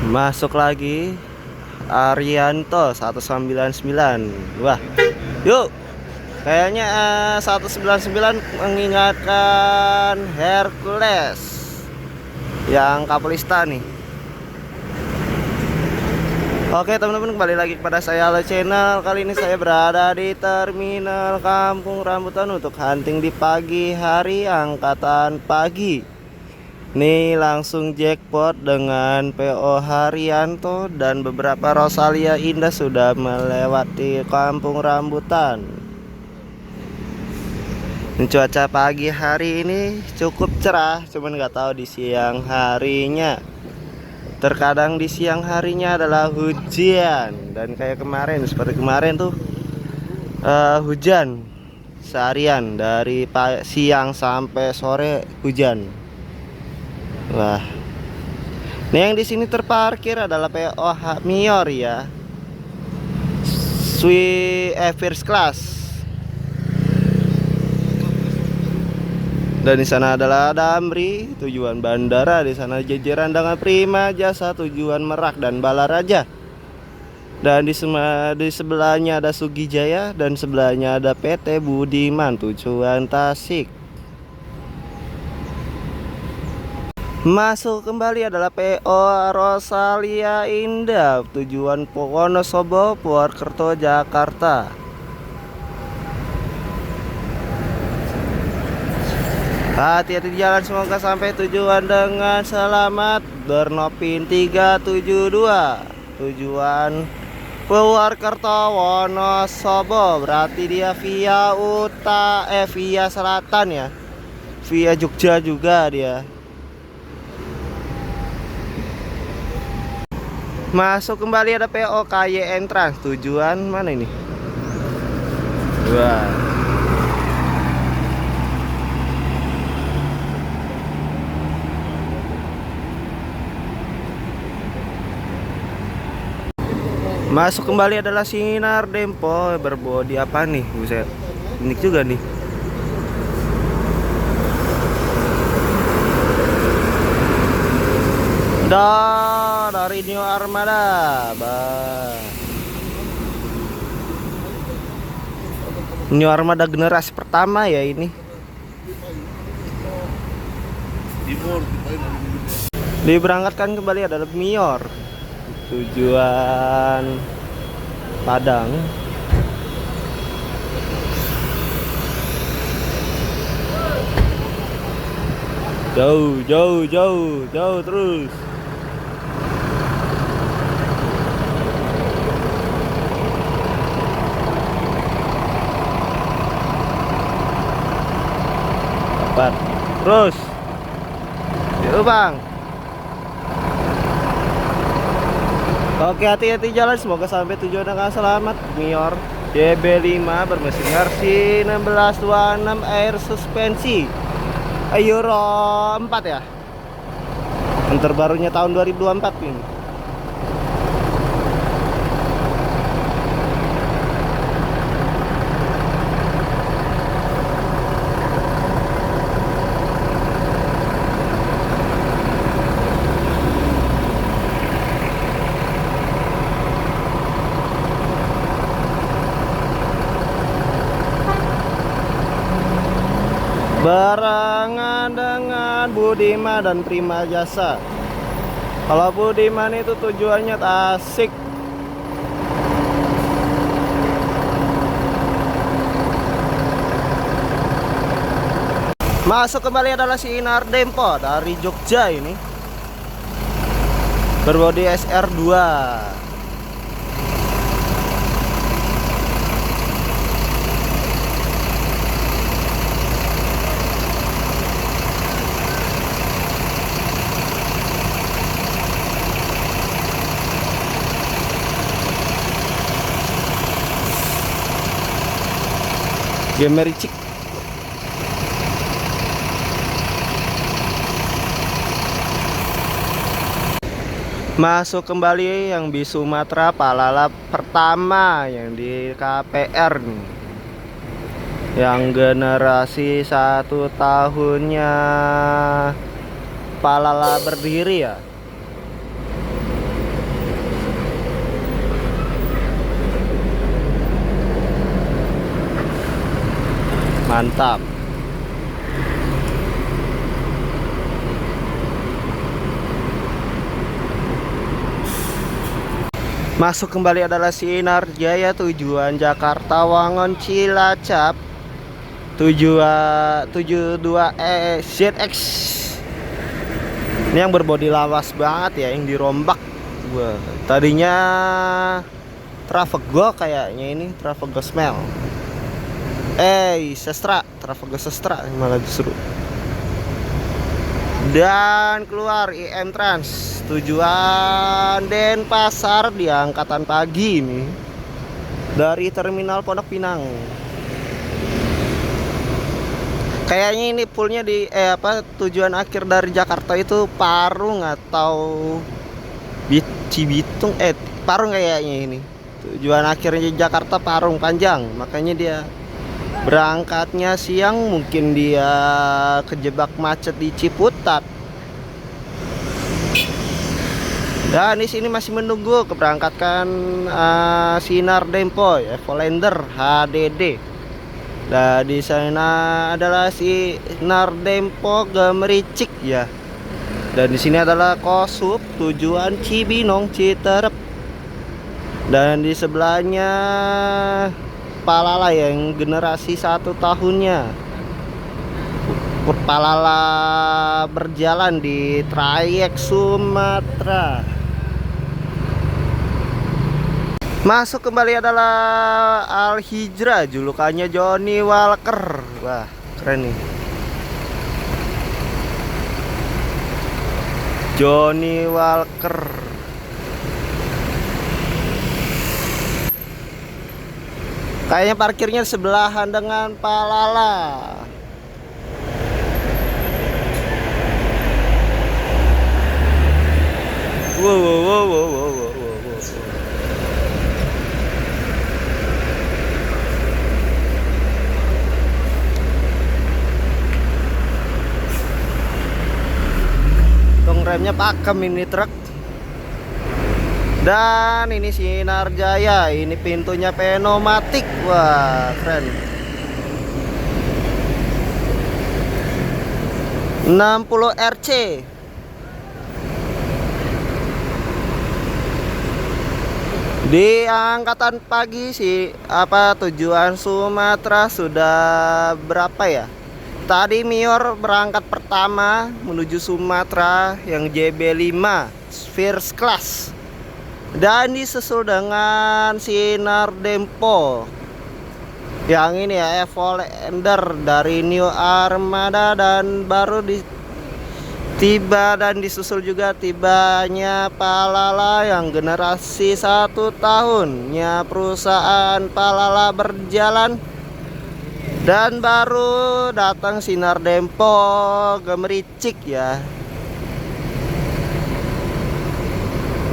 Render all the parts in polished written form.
Masuk lagi Arianto 199. Wah, yuk. Kayaknya 199 mengingatkan Hercules yang Kapulista nih. Oke teman-teman, kembali lagi kepada saya Ale Channel. Kali ini saya berada di terminal Kampung Rambutan untuk hunting di pagi hari, angkatan pagi. Nih langsung jackpot dengan PO Haryanto dan beberapa Rosalia Indah sudah melewati Kampung Rambutan. Cuaca pagi hari ini cukup cerah, cuman nggak tahu di siang harinya. Terkadang di siang harinya adalah hujan, dan kayak kemarin, seperti kemarin tuh hujan seharian dari siang sampai sore hujan. Wah, ini yang di sini terparkir adalah PO Mior ya, First Class. Dan di sana adalah Damri, tujuan bandara. Di sana jajaran dengan Prima Jasa, tujuan Merak dan Balaraja. Dan di sebelahnya ada Sugijaya, dan sebelahnya ada PT Budiman, tujuan Tasik. Masuk kembali adalah PO Rosalia Indah, tujuan Wonosobo, Purwokerto, Jakarta. Hati-hati di jalan, semoga sampai tujuan dengan selamat. Bernopin 372, tujuan Purwokerto, Wonosobo. Berarti dia via selatan ya, via Jogja juga dia. Masuk kembali ada PO KYN Trans, tujuan mana ini? Wah, masuk kembali adalah Sinar Dempo, berbodi apa nih? Buset, unik juga nih. Dari New Armada, New Armada generasi pertama ya ini. Diberangkatkan kembali adalah Mior, tujuan Padang. Jauh terus. Dapat terus. Yuk bang. Oke, hati-hati jalan, semoga sampai tujuan dengan selamat. Mior DB5 bermesin RC 1626 air suspensi Euro 4 ya, yang terbarunya tahun 2024 ini. Barengan dengan Budiman dan Prima Jasa. Kalau Budiman itu tujuannya Tasik. Masuk kembali adalah Sinar Dempo dari Jogja ini, berbodi SR2. Gemericik. Masuk kembali yang di Sumatera, Palala pertama yang di KPR nih, yang generasi 1 tahunnya Palala berdiri ya. Mantap. Masuk kembali adalah Sinar Jaya tujuan Jakarta Wangon Cilacap 72 ZX. Ini yang berbodi lawas banget ya, yang dirombak. Wah, tadinya Travago kayaknya, ini Travago Smell. Travago Sestra malah justru. Dan keluar IM Trans tujuan Denpasar di angkatan pagi ini dari terminal Pondok Pinang. Kayaknya ini poolnya di tujuan akhir dari Jakarta itu Parung atau Cibitung, Parung kayaknya ini. Tujuan akhirnya Jakarta Parung Panjang, makanya dia berangkatnya siang, mungkin dia kejebak macet di Ciputat. Dan di sini masih menunggu keberangkatan Sinar Dempo Evolander HDD. Nah, di sana adalah Sinar Dempo Gemericik ya. Dan di sini adalah Kosup tujuan Cibinong Citerep. Dan di sebelahnya Palala yang generasi 1 tahunnya. Palala berjalan di trayek Sumatera. Masuk kembali adalah Al Hijrah, julukannya Johnny Walker. Wah, keren nih. Johnny Walker. Kayaknya parkirnya sebelahan dengan Palala. Wow. Remnya pakem ini truk. Dan ini Sinar Jaya, ini pintunya pneumatik. Wah, keren. 60 RC. Di angkatan pagi sih tujuan Sumatera sudah berapa ya? Tadi Mior berangkat pertama menuju Sumatera yang JB5 First Class. Dan disusul dengan Sinar Dempo yang ini ya, Evolander dari New Armada. Dan baru tiba dan disusul juga tibanya Palala yang generasi 1 tahunnya perusahaan Palala berjalan. Dan baru datang Sinar Dempo Gemericik ya.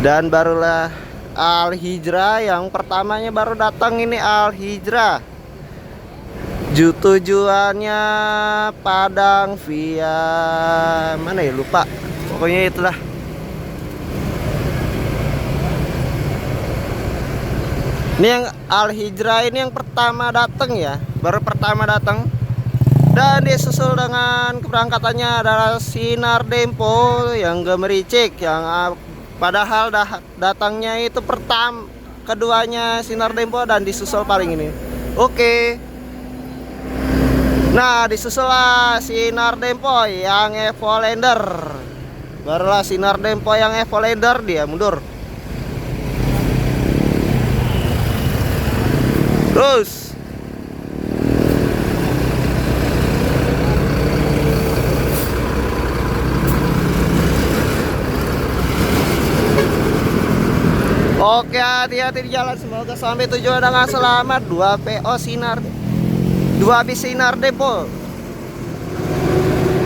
Dan barulah Al Hijrah yang pertamanya baru datang, ini Al Hijrah. Tujuannya Padang via mana ya, lupa. Pokoknya itulah. Ini yang Al Hijrah ini yang pertama datang ya, baru pertama datang. Dan disusul dengan keberangkatannya adalah Sinar Dempo yang Gemericik, yang padahal datangnya itu keduanya Sinar Dempo dan disusul paling ini. Oke. Nah, disusul Sinar Dempo yang Evolander. Barulah Sinar Dempo yang Evolander, dia mundur. Terus oke, hati-hati di jalan, semoga sampai tujuan dengan selamat. 2 PO Sinar, 2 bis Sinar Dempo.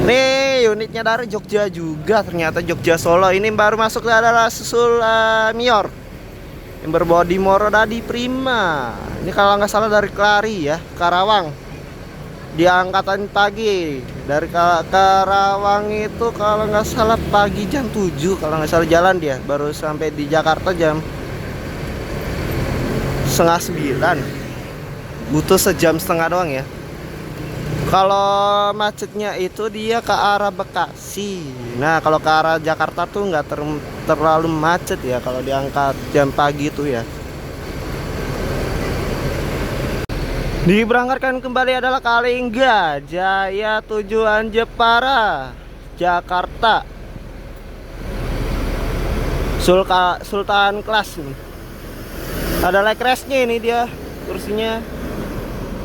Nih unitnya dari Jogja juga, ternyata Jogja Solo. Ini baru masuk adalah susul Mior yang berbodi Morodadi Prima. Ini kalau nggak salah dari Klari ya, Karawang. Di angkatan pagi dari Karawang itu kalau nggak salah pagi jam 7 kalau nggak salah jalan dia. Baru sampai di Jakarta jam setengah 9. Butuh sejam setengah doang ya. Kalau macetnya itu dia ke arah Bekasi. Nah, kalau ke arah Jakarta tuh nggak terlalu macet ya kalau diangkat jam pagi tuh ya. Diberangkatkan kembali adalah Kalingga Jaya tujuan Jepara, Jakarta. Sultan kelas nih. Ada leg restnya ini dia, kursinya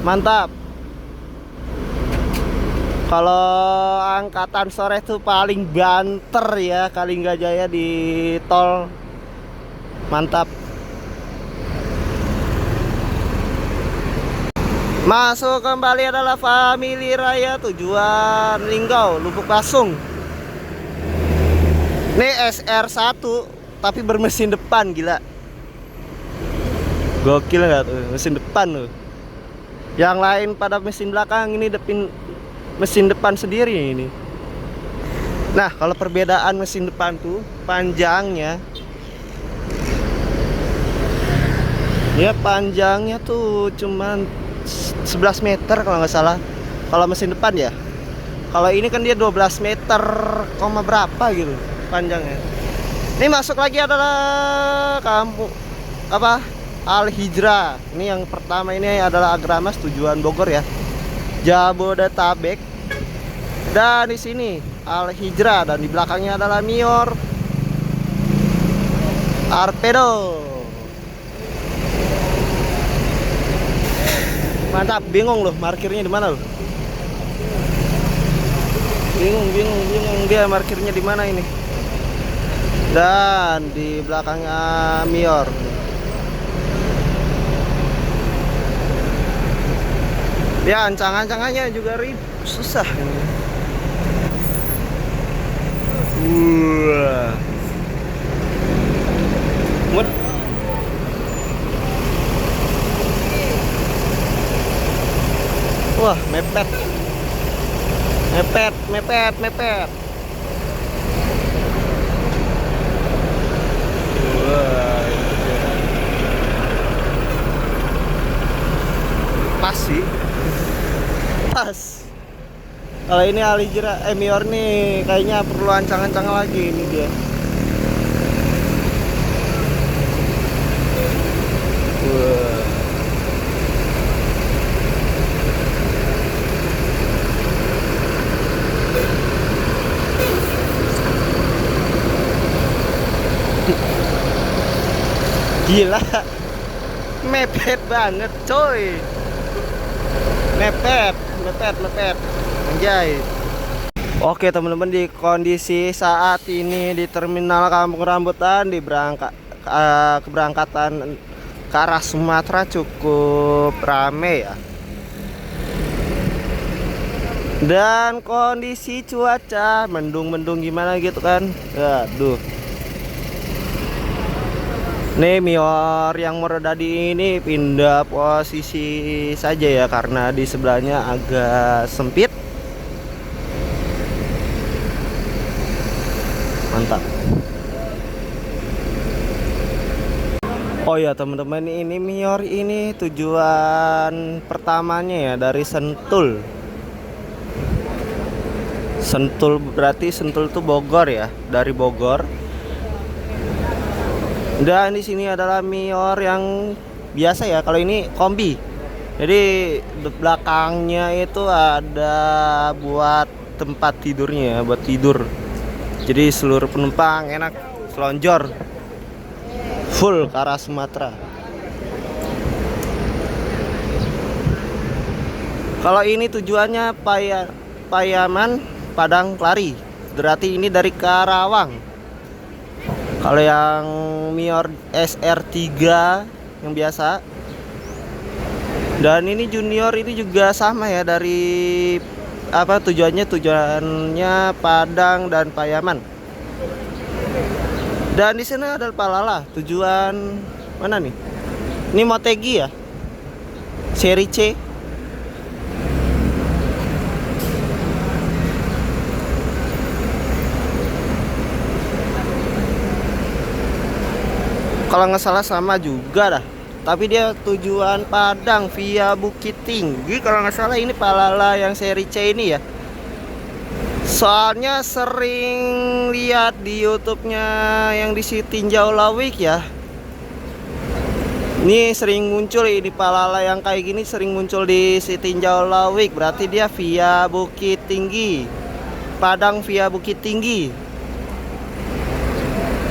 mantap. Kalau angkatan sore tuh paling banter ya Kalingga Jaya di tol, mantap. Masuk kembali adalah Family Raya tujuan Linggau, Lubuk Basung. Ini SR1 tapi bermesin depan, gila. Gokil nggak tuh mesin depan tuh. Yang lain pada mesin belakang, ini mesin depan sendiri ini. Nah, kalau perbedaan mesin depan tuh panjangnya, ya panjangnya tuh cuman 11 meter kalau nggak salah. Kalau mesin depan ya. Kalau ini kan dia 12 meter, berapa gitu panjangnya. Ini masuk lagi adalah kampung apa? Al Hijrah. Ini yang pertama ini adalah Agramas tujuan Bogor ya. Jabodetabek. Dan di sini Al Hijrah dan di belakangnya adalah Mior Arpedo. Mantap, bingung loh parkirnya di mana loh. Bingung dia parkirnya di mana ini. Dan di belakangnya Mior. Ya, ancang-ancangannya juga susah. Wah, mepet. Wah, pas sih. Pas. Kalau ini Al Hijrah, Mior nih kayaknya perlu ancang-ancang lagi ini dia. Wah. Gila, mepet banget coy. Mepet anjay. Oke teman-teman, di kondisi saat ini di terminal Kampung Rambutan keberangkatan ke arah Sumatera cukup rame ya. Dan kondisi cuaca mendung-mendung gimana gitu kan. Aduh. Nih Mior yang Merodadi ini pindah posisi saja ya karena di sebelahnya agak sempit. Mantap. Oh ya teman-teman, ini Mior ini tujuan pertamanya ya dari Sentul. Sentul berarti Sentul tuh Bogor ya, dari Bogor. Dan di sini adalah Mior yang biasa ya. Kalau ini kombi. Jadi belakangnya itu ada buat tempat tidurnya ya, buat tidur. Jadi seluruh penumpang enak selonjor. Full ke arah Sumatera. Kalau ini tujuannya Payaman, Padang Klari. Berarti ini dari Karawang. Kalau yang Mior SR3 yang biasa. Dan ini Junior ini juga sama ya, dari tujuannya Padang dan Payaman. Dan di sana ada Palala, tujuan mana nih? Ini Motegi ya. Seri C. Kalau nggak salah sama juga dah tapi dia tujuan Padang via Bukit Tinggi kalau nggak salah. Ini Palala yang seri C ini ya. Soalnya sering lihat di YouTube-nya yang di Sitinjau Lawik ya. Ini sering muncul ini Palala yang kayak gini sering muncul di Sitinjau Lawik. Berarti dia via Bukit Tinggi. Padang via Bukit Tinggi.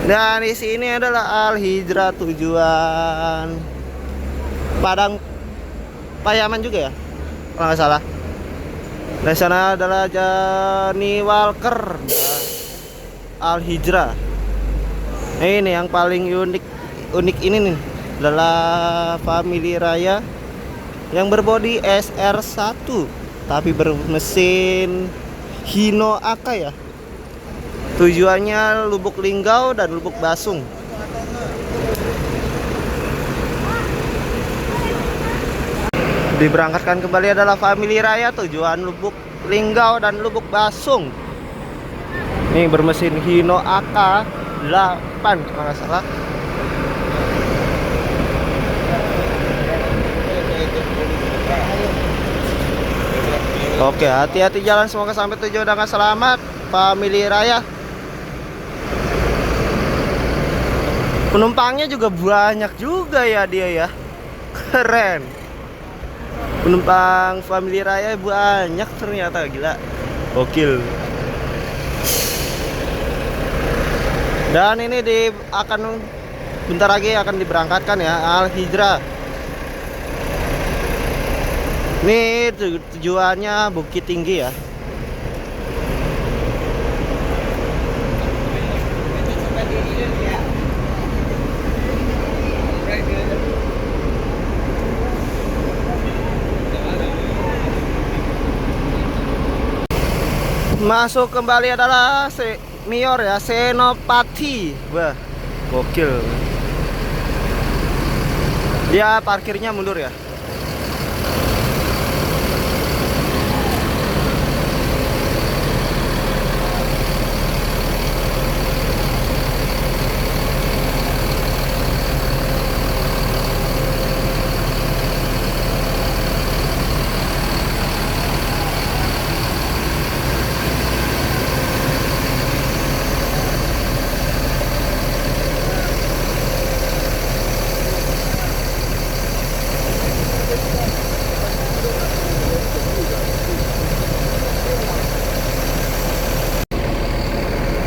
Dan di sini adalah Al Hijrah tujuan Padang Payaman juga ya, kalau nggak salah. Di sana adalah Johnny Walker Al Hijrah. Ini yang paling unik ini nih adalah Family Raya yang berbodi SR1 tapi bermesin Hino AK ya. Tujuannya Lubuk Linggau dan Lubuk Basung. Diberangkatkan kembali adalah Family Raya tujuan Lubuk Linggau dan Lubuk Basung. Ini bermesin Hino AK 8 kalau nggak salah. Oke, hati-hati jalan, semoga sampai tujuan dengan selamat Family Raya. Penumpangnya juga banyak juga ya dia ya. Keren. Penumpang Family Raya banyak ternyata, gila. Gokil. Dan ini akan bentar lagi akan diberangkatkan ya Al Hijrah. Ini tujuannya Bukit Tinggi ya. Masuk kembali adalah Mior ya, Senopati. Wah, gokil. Dia parkirnya mundur ya.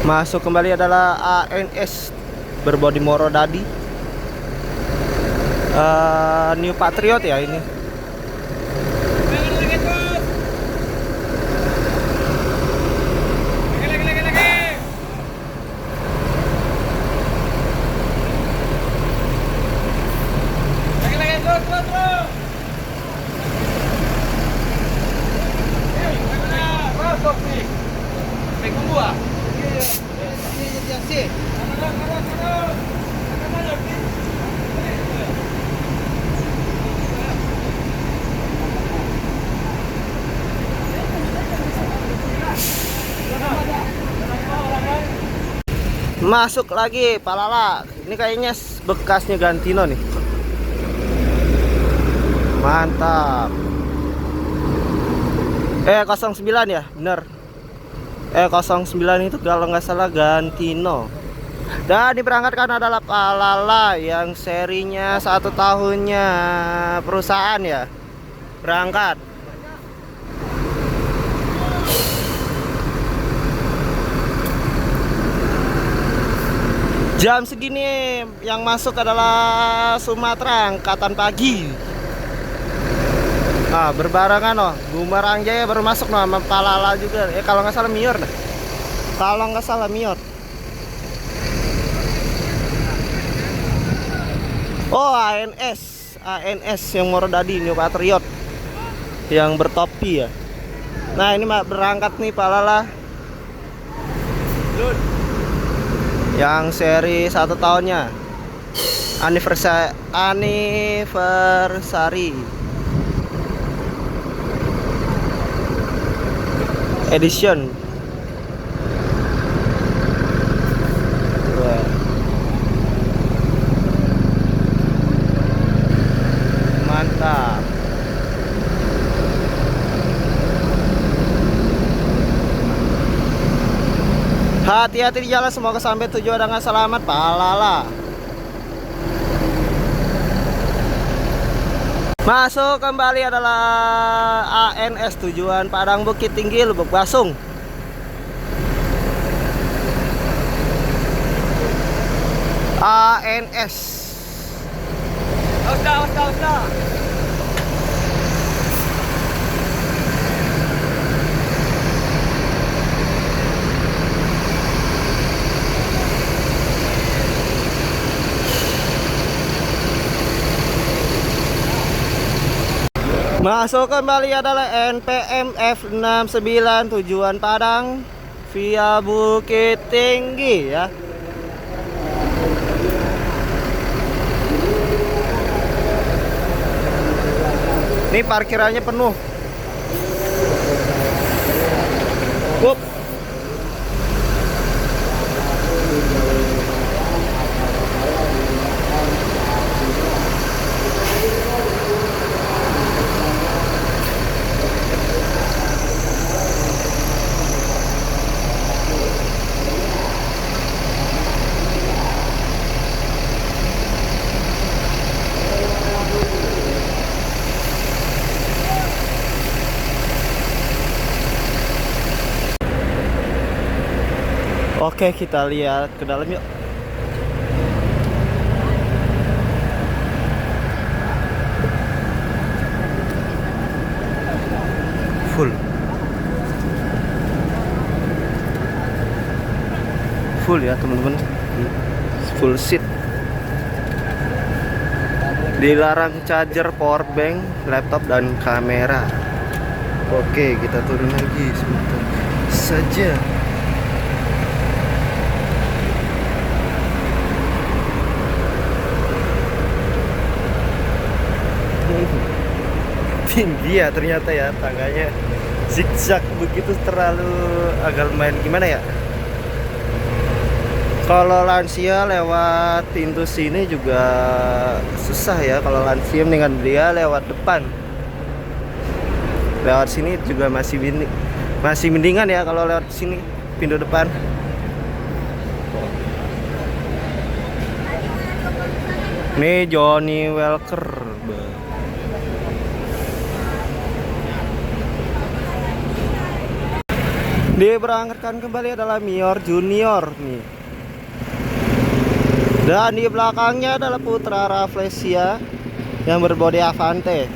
Masuk kembali adalah ANS berbodi Moro Dadi, New Patriot ya ini. Masuk lagi Palala. Ini kayaknya bekasnya Gantino nih. Mantap. 09 ya, bener. 09 itu kalau nggak salah Gantino. Dan diberangkatkan adalah Palala yang serinya 1 tahunnya perusahaan ya. Berangkat. Jam segini yang masuk adalah Sumatera angkatan pagi. Nah, berbarengan loh. Bumerang Jaya baru masuk loh sama Palala juga. Kalau nggak salah Mior dah. Kalau nggak salah Mior. Oh, ANS yang Moro Dadi, New Patriot yang bertopi ya. Nah, ini berangkat nih Palala yang seri 1 tahunnya, anniversary edition. Hati-hati di jalan, semoga sampai tujuan dengan selamat. Palala. Masuk kembali adalah ANS, tujuan Padang Bukit Tinggi, Lubuk Basung. ANS. Udah. Masuk kembali adalah NPM F69, tujuan Padang via Bukit Tinggi ya. Ini parkirannya penuh. Wup. Oke, kita lihat ke dalam yuk. Full ya teman-teman, full seat. Dilarang charger, power bank, laptop dan kamera. Oke, kita turun lagi sebentar saja. Tinggi ya ternyata ya tangganya, zigzag begitu, terlalu agak lumayan gimana ya. Kalau lansia lewat pintu sini juga susah ya. Kalau lansia dengan dia lewat depan, lewat sini juga masih mendingan ya kalau lewat sini pintu depan. Ini Johnny Walker. Diberangkatkan kembali adalah Mior Junior nih. Dan di belakangnya adalah Putra Rafflesia yang berbodi Avante.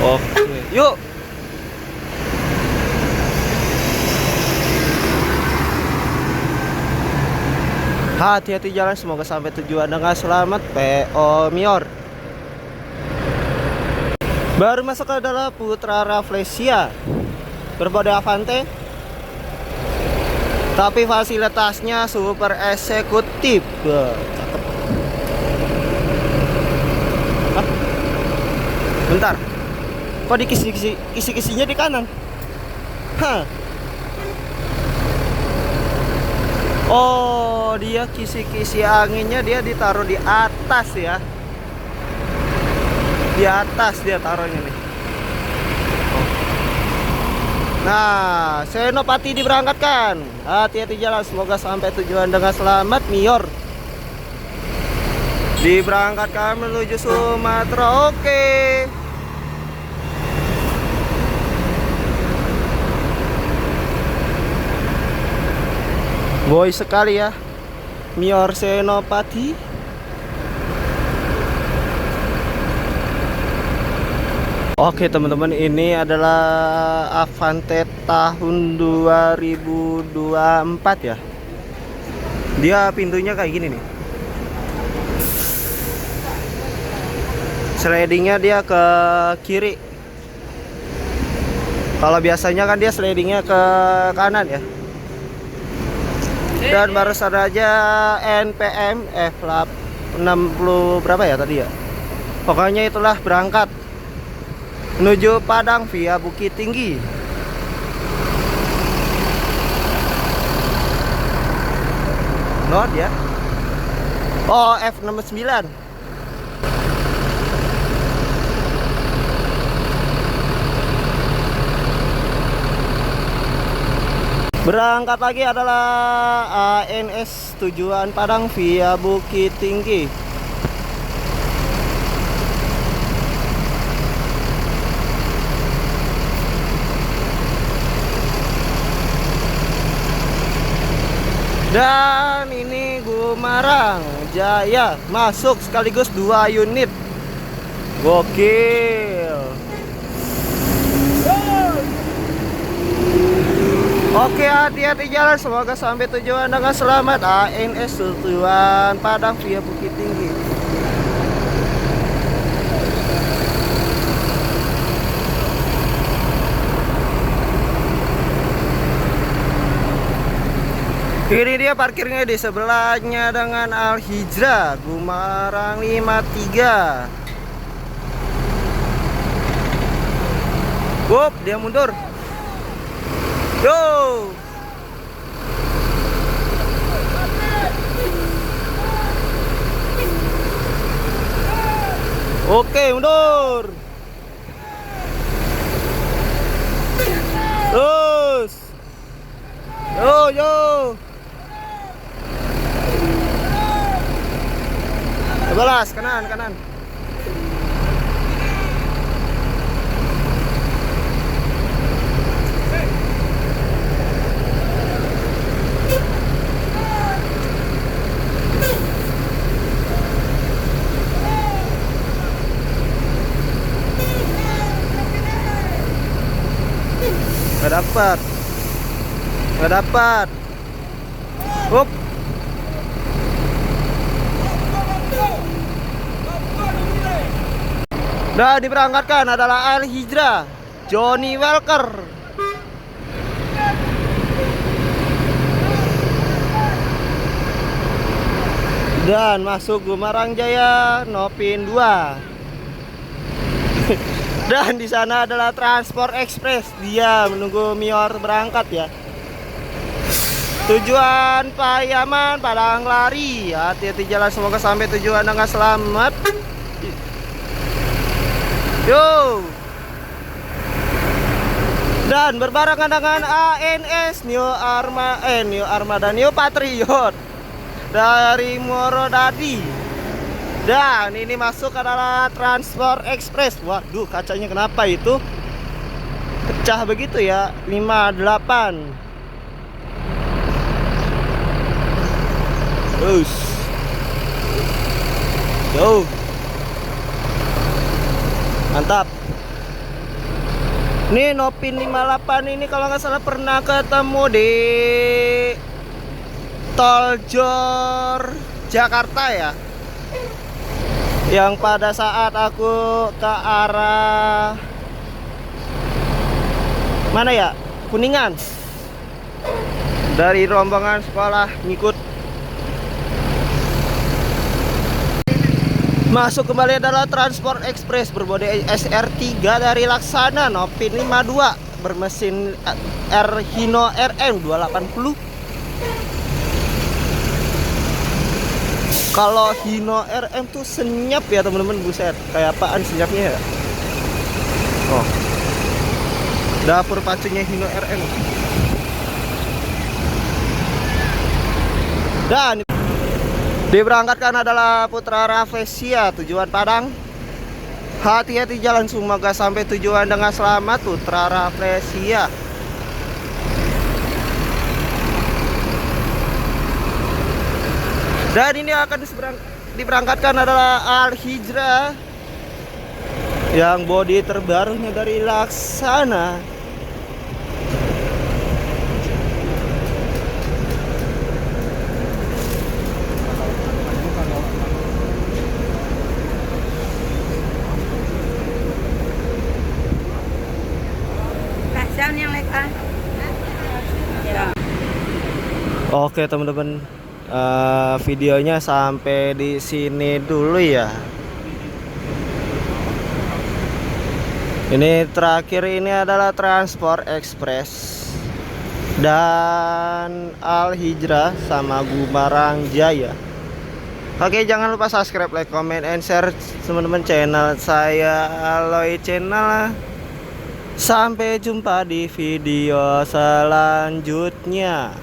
Oke, yuk. Hati-hati jalan, semoga sampai tujuan dengan selamat. PO Mior. Baru masuk adalah Putra Rafflesia berbodi Avante, tapi fasilitasnya super eksekutif. Cakep. Hah? Bentar, kok kisi-kisinya di kanan? Hah. Oh, dia kisi-kisi anginnya dia ditaruh di atas ya. Di atas dia taruhnya nih. Nah, Senopati diberangkatkan. Hati-hati jalan, semoga sampai tujuan dengan selamat. Mior diberangkatkan menuju Sumatera. Oke. Boy sekali ya Mior Senopati. Oke teman-teman, ini adalah Avante tahun 2024 ya. Dia pintunya kayak gini nih. Slidingnya dia ke kiri. Kalau biasanya kan dia slidingnya ke kanan ya. Dan baru saja NPM F60 berapa ya tadi ya. Pokoknya itulah berangkat menuju Padang via Bukit Tinggi. pilot ya. Oh, F69. Berangkat lagi adalah ANS tujuan Padang via Bukit Tinggi. Dan ini Gumarang Jaya masuk sekaligus 2 unit. Gokil. Oke, hati-hati jalan, semoga sampai tujuan dengan selamat. ANS tujuan Padang via Bukit Tinggi. Ini dia parkirnya di sebelahnya dengan Al Hijrah Gumarang 53. Wup, dia mundur. Go. Oke, mundur. Terus. Yo. Balas kanan. Nggak dapat. Up. Nah, diberangkatkan adalah Al Hijrah Johnny Walker. Dan masuk Gumarang Jaya Nopin 2. Dan di sana adalah Transport Express. Dia menunggu Mior berangkat ya. Tujuan Payaman Padang Lari. Hati-hati jalan, semoga sampai tujuan dengan selamat. Yo. Dan berbarengan dengan ANS New Armada New Patriot dari Morodadi. Dan ini masuk adalah Transport Express. Waduh, kacanya kenapa itu pecah begitu ya? 58. Terus. Yo. Mantap. Ini Nopin 58 ini kalau nggak salah pernah ketemu di Tol Jor Jakarta ya. Yang pada saat aku ke arah mana ya? Kuningan. Dari rombongan sekolah ngikut. Masuk kembali adalah Transport Express berbodi SR3 dari Laksana Nopin 52 bermesin Hino RM 280. Kalau Hino RM tuh senyap ya teman-teman, buset. Kayak apaan senyapnya ya? Oh. Dapur pacunya Hino RM. Dan diberangkatkan adalah Putra Rafflesia tujuan Padang. Hati-hati jalan, semoga sampai tujuan dengan selamat Putra Rafflesia. Dan ini akan diberangkatkan adalah Al Hijrah yang bodi terbarunya dari Laksana. Oke teman-teman, videonya sampai di sini dulu ya. Ini terakhir ini adalah Transport Express dan Al Hijrah sama Gumarang Jaya. Oke, jangan lupa subscribe, like, comment, and share teman-teman channel saya Aloy Channel. Sampai jumpa di video selanjutnya.